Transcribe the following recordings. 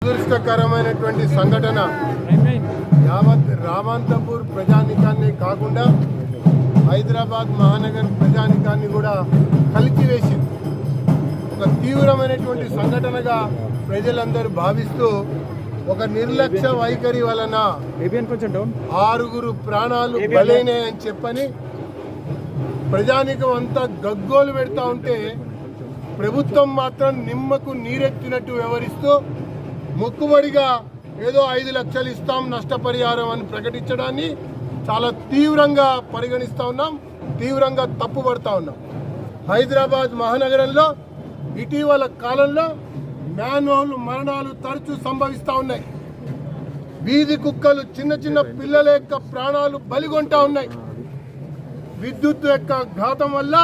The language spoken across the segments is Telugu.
దురదృష్టకరమైనటువంటి సంఘటన యావత్ రామంతపూర్ ప్రజానికాన్ని కాకుండా హైదరాబాద్ మహానగర్ ప్రజానికాన్ని కూడా కలిచివేసింది. ఒక తీవ్రమైనటువంటి సంఘటనగా ప్రజలందరూ భావిస్తూ ఒక నిర్లక్ష్య వైఖరి వలన 6 ప్రాణాలు బలైనాయని చెప్పని ప్రజానికం అంతా గగ్గోలు పెడతా ఉంటే ప్రభుత్వం మాత్రం నిమ్మకు నీరెత్తినట్టు వ్యవహరిస్తూ మొక్కుబడిగా ఏదో 5 లక్షలు ఇస్తాం నష్టపరిహారం అని ప్రకటించడాన్ని చాలా తీవ్రంగా పరిగణిస్తూ ఉన్నాం, తీవ్రంగా తప్పుపడతా ఉన్నాం. హైదరాబాద్ మహానగరంలో ఇటీవల కాలంలో మ్యాన్హోల్ మరణాలు తరచూ సంభవిస్తూ ఉన్నాయి. వీధి కుక్కలు చిన్న చిన్న పిల్లల యొక్క ప్రాణాలు బలిగొంటా ఉన్నాయి. విద్యుత్ యొక్క ఘాతం వల్ల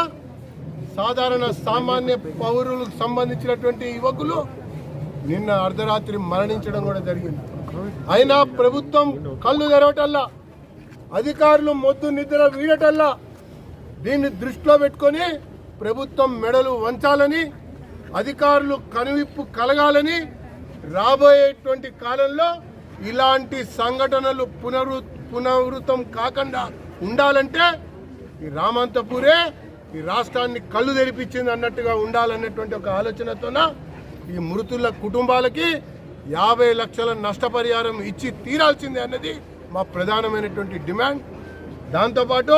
సాధారణ సామాన్య పౌరులకు సంబంధించినటువంటి యువకులు నిన్న అర్ధరాత్రి మరణించడం కూడా జరిగింది. అయినా ప్రభుత్వం కళ్ళు తెరవటల్లా, అధికారులు మొద్దు నిద్ర వీడటల్లా దీన్ని దృష్టిలో పెట్టుకొని ప్రభుత్వం మెడలు వంచాలని, అధికారులు కనువిప్పు కలగాలని, రాబోయేటువంటి కాలంలో ఇలాంటి సంఘటనలు పునరావృతం కాకుండా ఉండాలంటే ఈ రామంతపూరే ఈ రాష్ట్రాన్ని కళ్ళు తెరిపించింది అన్నట్టుగా ఉండాలన్నటువంటి ఒక ఆలోచనతోన ఈ మృతుల కుటుంబాలకి 50 లక్షల నష్టపరిహారం ఇచ్చి తీరాల్సిందే అన్నది మా ప్రధానమైనటువంటి డిమాండ్. దాంతోపాటు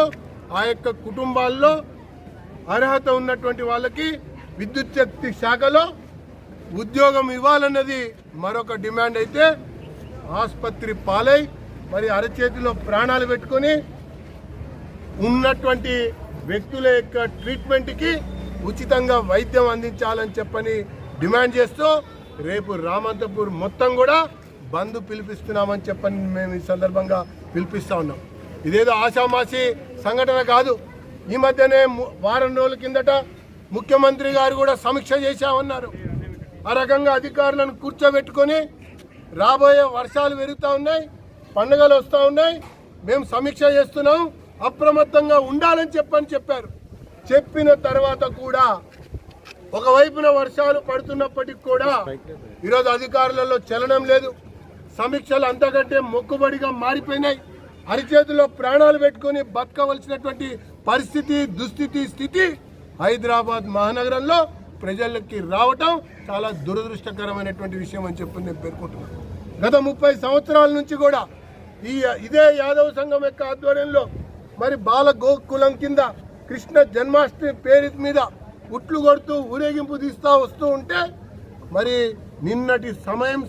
ఆ యొక్క కుటుంబాల్లో అర్హత ఉన్నటువంటి వాళ్ళకి విద్యుత్ శక్తి శాఖలో ఉద్యోగం ఇవ్వాలన్నది మరొక డిమాండ్. అయితే ఆసుపత్రి పాలై మరి అరచేతిలో ప్రాణాలు పెట్టుకొని ఉన్నటువంటి వ్యక్తుల యొక్క ట్రీట్మెంట్కి ఉచితంగా వైద్యం అందించాలని చెప్పని డిమాండ్ చేస్తూ రేపు రామంతపూర్ మొత్తం కూడా బంద్ పిలిపిస్తున్నామని చెప్పని మేము ఈ సందర్భంగా పిలిపిస్తూ ఉన్నాం. ఇదేదో ఆషామాషి సంఘటన కాదు. ఈ మధ్యనే వారం రోజుల కిందట ముఖ్యమంత్రి గారు కూడా సమీక్ష చేశామన్నారు. ఆ రకంగా అధికారులను కూర్చోబెట్టుకొని రాబోయే వర్షాలు పెరుగుతూ ఉన్నాయి, పండుగలు వస్తూ ఉన్నాయి, మేము సమీక్ష చేస్తున్నాం, అప్రమత్తంగా ఉండాలని చెప్పారు. చెప్పిన తర్వాత కూడా ఒకవైపున వర్షాలు పడుతున్నప్పటికీ కూడా ఈరోజు అధికారులలో చలనం లేదు. సమీక్షలు అంతకంటే మొక్కుబడిగా మారిపోయినాయి. అరిచేతిలో ప్రాణాలు పెట్టుకుని బతకవలసినటువంటి స్థితి హైదరాబాద్ మహానగరంలో ప్రజలకి రావటం చాలా దురదృష్టకరమైనటువంటి విషయం అని చెప్పి నేను పేర్కొంటున్నాను. గత 30 సంవత్సరాల నుంచి కూడా ఇదే యాదవ సంఘం యొక్క ఆధ్వర్యంలో మరి బాల గోకులం కింద కృష్ణ జన్మాష్టమి పేరు మీద ఉట్లు కొడుతూ ఊరేగింపు తీస్తూ వస్తూ ఉంటే మరి నిన్నటి సమయం